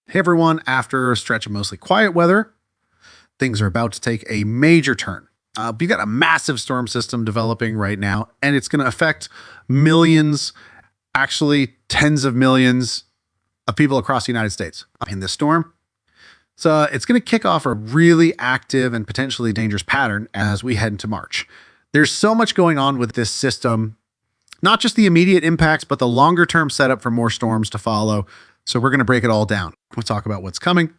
Hey everyone, after a stretch of mostly quiet weather, things are about to take a major turn. We've got a massive storm system developing right now, and it's going to affect millions, actually tens of millions of people across the United States in this storm. So it's going to kick off a really active and potentially dangerous pattern as we head into March. There's so much going on with this system, not just the immediate impacts, but the longer term setup for more storms to follow. So we're going to break it all down. We'll talk about what's coming,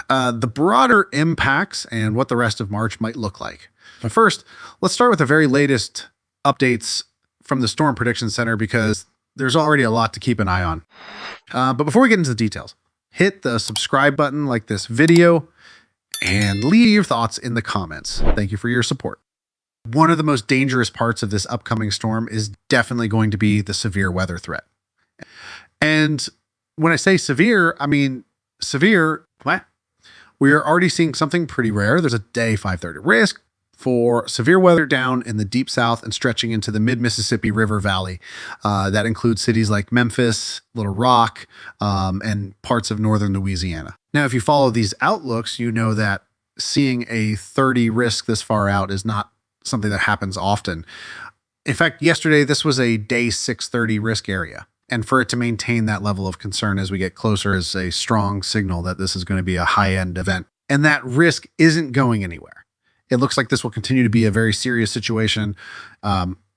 the broader impacts, and what the rest of March might look like. But first, let's start with the very latest updates from the Storm Prediction Center, because there's already a lot to keep an eye on. But before we get into the details, hit the subscribe button like this video and leave your thoughts in the comments. Thank you for your support. One of the most dangerous parts of this upcoming storm is definitely going to be the severe weather threat. And when I say severe, I mean severe. What? We are already seeing something pretty rare. There's a day 530 risk for severe weather down in the deep south and stretching into the mid-Mississippi River Valley. That includes cities like Memphis, Little Rock, and parts of northern Louisiana. Now, if you follow these outlooks, you know that seeing a 30 risk this far out is not something that happens often. In fact, yesterday, this was a day 630 risk area. And for it to maintain that level of concern as we get closer is a strong signal that this is going to be a high-end event. And that risk isn't going anywhere. It looks like this will continue to be a very serious situation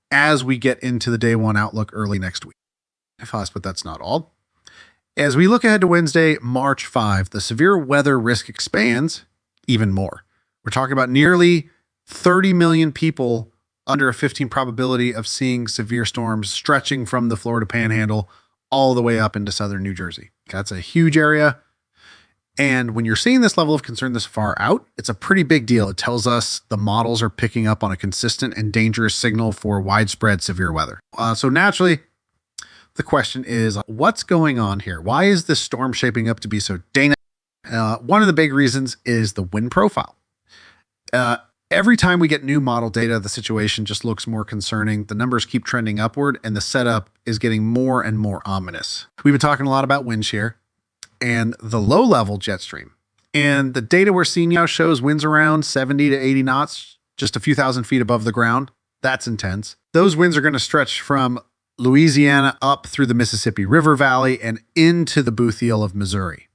as we get into the day one outlook early next week. But that's not all. As we look ahead to Wednesday, March 5, the severe weather risk expands even more. We're talking about nearly 30 million people under a 15 probability of seeing severe storms stretching from the Florida Panhandle all the way up into southern New Jersey. That's a huge area. And when you're seeing this level of concern this far out, it's a pretty big deal. It tells us the models are picking up on a consistent and dangerous signal for widespread severe weather. So naturally, the question is, what's going on here? Why is this storm shaping up to be so dangerous? One of the big reasons is the wind profile. Every time we get new model data, the situation just looks more concerning. The numbers keep trending upward, and the setup is getting more and more ominous. We've been talking a lot about wind shear and the low-level jet stream. And the data we're seeing now shows winds around 70 to 80 knots, just a few thousand feet above the ground. That's intense. Those winds are going to stretch from Louisiana up through the Mississippi River Valley and into the Bootheel of Missouri.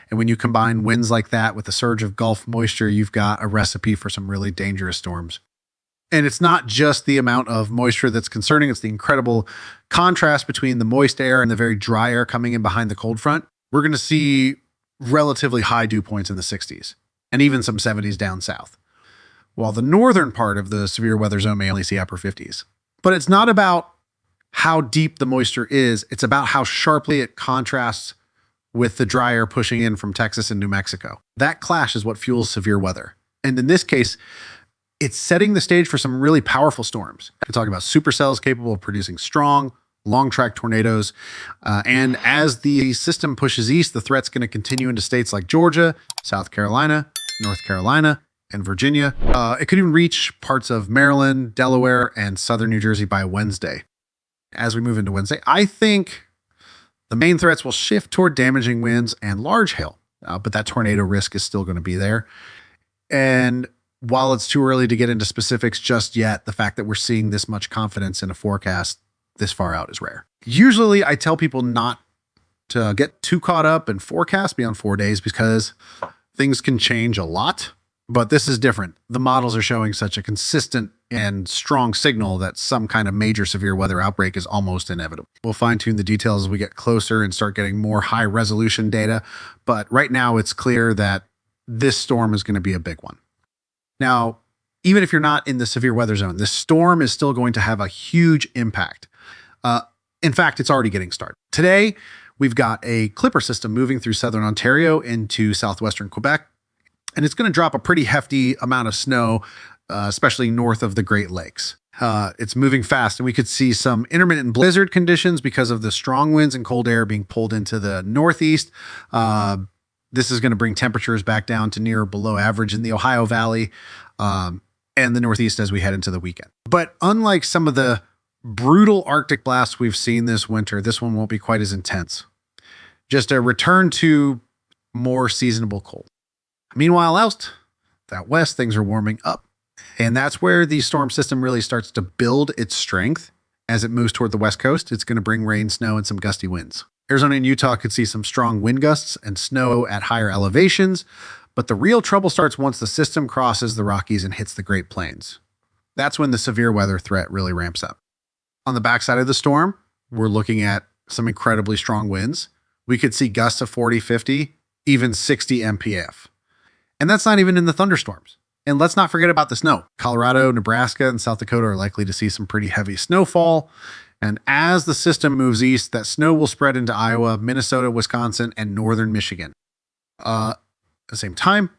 And when you combine winds like that with a surge of Gulf moisture, you've got a recipe for some really dangerous storms. And it's not just the amount of moisture that's concerning. It's the incredible contrast between the moist air and the very dry air coming in behind the cold front. We're going to see relatively high dew points in the 60s and even some 70s down south, while the northern part of the severe weather zone may only see upper 50s. But it's not about how deep the moisture is. It's about how sharply it contrasts with the dry air pushing in from Texas and New Mexico. That clash is what fuels severe weather. And in this case, it's setting the stage for some really powerful storms. We're talking about supercells capable of producing strong, long-track tornadoes. And as the system pushes east, the threat's going to continue into states like Georgia, South Carolina, North Carolina, and Virginia. It could even reach parts of Maryland, Delaware, and southern New Jersey by Wednesday. As we move into Wednesday, I think the main threats will shift toward damaging winds and large hail, but that tornado risk is still going to be there. And while it's too early to get into specifics just yet, the fact that we're seeing this much confidence in a forecast this far out is rare. Usually I tell people not to get too caught up in forecasts beyond 4 days because things can change a lot, but this is different. The models are showing such a consistent and strong signal that some kind of major severe weather outbreak is almost inevitable. We'll fine-tune the details as we get closer and start getting more high-resolution data, but right now it's clear that this storm is going to be a big one. Now, even if you're not in the severe weather zone, this storm is still going to have a huge impact. In fact, it's already getting started. Today, we've got a clipper system moving through southern Ontario into southwestern Quebec, and it's going to drop a pretty hefty amount of snow, especially north of the Great Lakes. It's moving fast, and we could see some intermittent blizzard conditions because of the strong winds and cold air being pulled into the northeast. This is going to bring temperatures back down to near or below average in the Ohio Valley and the northeast as we head into the weekend. But unlike some of the brutal Arctic blasts we've seen this winter, this one won't be quite as intense. Just a return to more seasonable cold. Meanwhile, out west, things are warming up. And that's where the storm system really starts to build its strength. As it moves toward the west coast, it's going to bring rain, snow, and some gusty winds. Arizona and Utah could see some strong wind gusts and snow at higher elevations, but the real trouble starts once the system crosses the Rockies and hits the Great Plains. That's when the severe weather threat really ramps up. On the backside of the storm, we're looking at some incredibly strong winds. We could see gusts of 40, 50, even 60 mph. And that's not even in the thunderstorms. And let's not forget about the snow. Colorado, Nebraska, and South Dakota are likely to see some pretty heavy snowfall. And as the system moves east, that snow will spread into Iowa, Minnesota, Wisconsin, and northern Michigan. At the same time,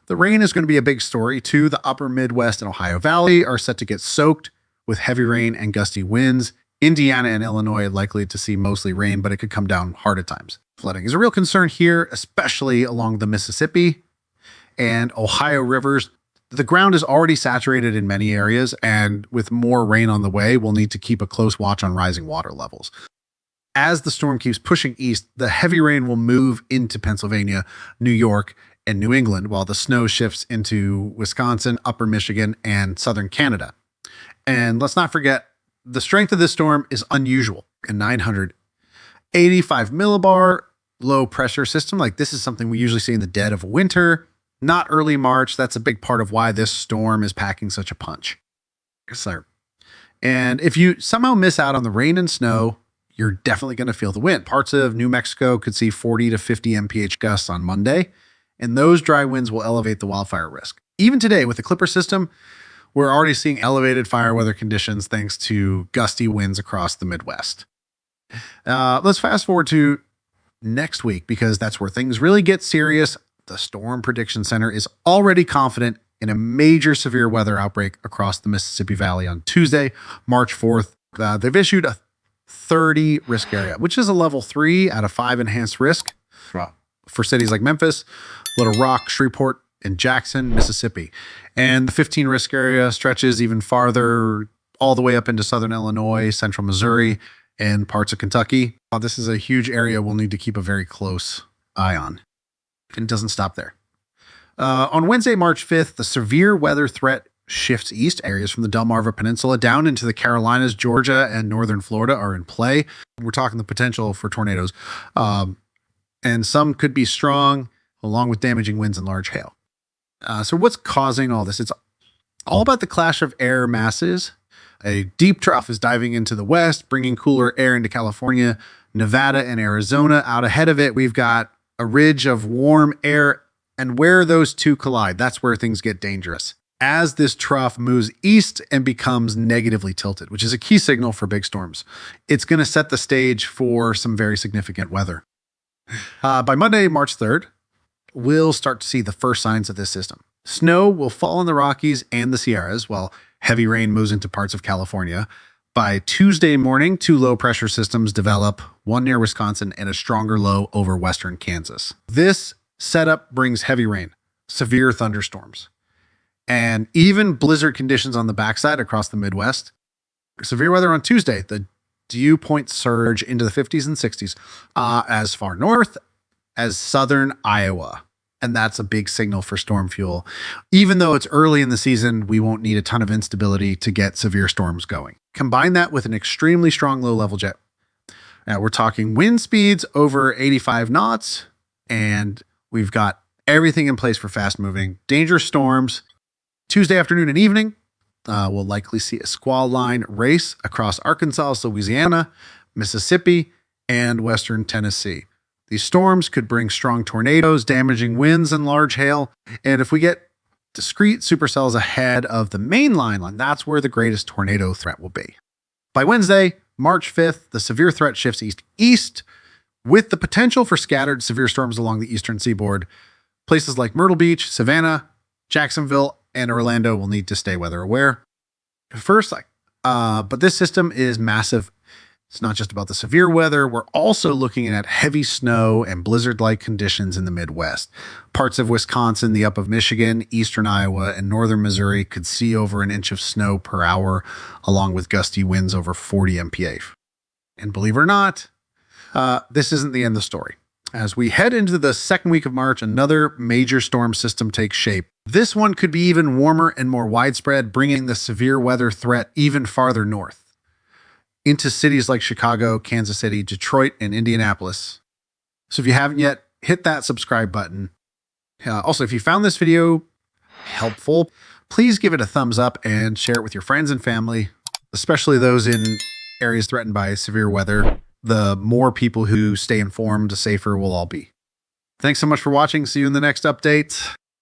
the rain is going to be a big story too. The upper Midwest and Ohio Valley are set to get soaked with heavy rain and gusty winds. Indiana and Illinois are likely to see mostly rain, but it could come down hard at times. Flooding is a real concern here, especially along the Mississippi and Ohio rivers. The ground is already saturated in many areas, and with more rain on the way, we'll need to keep a close watch on rising water levels. As the storm keeps pushing east, the heavy rain will move into Pennsylvania, New York, and New England, while the snow shifts into Wisconsin, upper Michigan, and southern Canada. And let's not forget, the strength of this storm is unusual. A 985 millibar low pressure system, like this is something we usually see in the dead of winter, not early March. That's a big part of why this storm is packing such a punch. And if you somehow miss out on the rain and snow, you're definitely going to feel the wind. Parts of New Mexico could see 40 to 50 mph gusts on Monday, and those dry winds will elevate the wildfire risk. Even today, with the Clipper system, we're already seeing elevated fire weather conditions thanks to gusty winds across the Midwest. Let's fast forward to next week, because that's where things really get serious. The Storm Prediction Center is already confident in a major severe weather outbreak across the Mississippi Valley on Tuesday, March 4th. They've issued a 30 risk area, which is a level 3 out of 5 enhanced risk for cities like Memphis, Little Rock, Shreveport, and Jackson, Mississippi. And the 15 risk area stretches even farther, all the way up into southern Illinois, central Missouri, and parts of Kentucky. This is a huge area we'll need to keep a very close eye on. And it doesn't stop there. On Wednesday, March 5th, the severe weather threat shifts east. Areas from the Delmarva Peninsula down into the Carolinas, Georgia, and northern Florida are in play. We're talking the potential for tornadoes. And some could be strong, along with damaging winds and large hail. So what's causing all this? It's all about the clash of air masses. A deep trough is diving into the west, bringing cooler air into California, Nevada, and Arizona. Out ahead of it, we've got a ridge of warm air, and where those two collide, that's where things get dangerous. As this trough moves east and becomes negatively tilted, which is a key signal for big storms, it's going to set the stage for some very significant weather. By Monday, March 3rd, we'll start to see the first signs of this system. Snow will fall in the Rockies and the Sierras, while heavy rain moves into parts of California. By Tuesday morning, 2 low pressure systems develop, one near Wisconsin and a stronger low over western Kansas. This setup brings heavy rain, severe thunderstorms, and even blizzard conditions on the backside across the Midwest. Severe weather on Tuesday, the dew point surge into the 50s and 60s as far north as southern Iowa. And that's a big signal for storm fuel. Even though it's early in the season, we won't need a ton of instability to get severe storms going. Combine that with an extremely strong low-level jet. Now, we're talking wind speeds over 85 knots, and we've got everything in place for fast-moving, dangerous storms. Tuesday afternoon and evening, we'll likely see a squall line race across Arkansas, Louisiana, Mississippi, and western Tennessee. These storms could bring strong tornadoes, damaging winds, and large hail. And if we get discrete supercells ahead of the main line, that's where the greatest tornado threat will be. By Wednesday, March 5th, the severe threat shifts east with the potential for scattered severe storms along the eastern seaboard. Places like Myrtle Beach, Savannah, Jacksonville, and Orlando will need to stay weather aware. First, but this system is massive. It's not just about the severe weather. We're also looking at heavy snow and blizzard-like conditions in the Midwest. Parts of Wisconsin, the up of Michigan, eastern Iowa, and northern Missouri could see over an inch of snow per hour, along with gusty winds over 40 mph. And believe it or not, this isn't the end of the story. As we head into the second week of March, another major storm system takes shape. This one could be even warmer and more widespread, bringing the severe weather threat even farther north into cities like Chicago, Kansas City, Detroit, and Indianapolis. So if you haven't yet, hit that subscribe button. Also, if you found this video helpful, please give it a thumbs up and share it with your friends and family, especially those in areas threatened by severe weather. The more people who stay informed, the safer we'll all be. Thanks so much for watching. See you in the next update.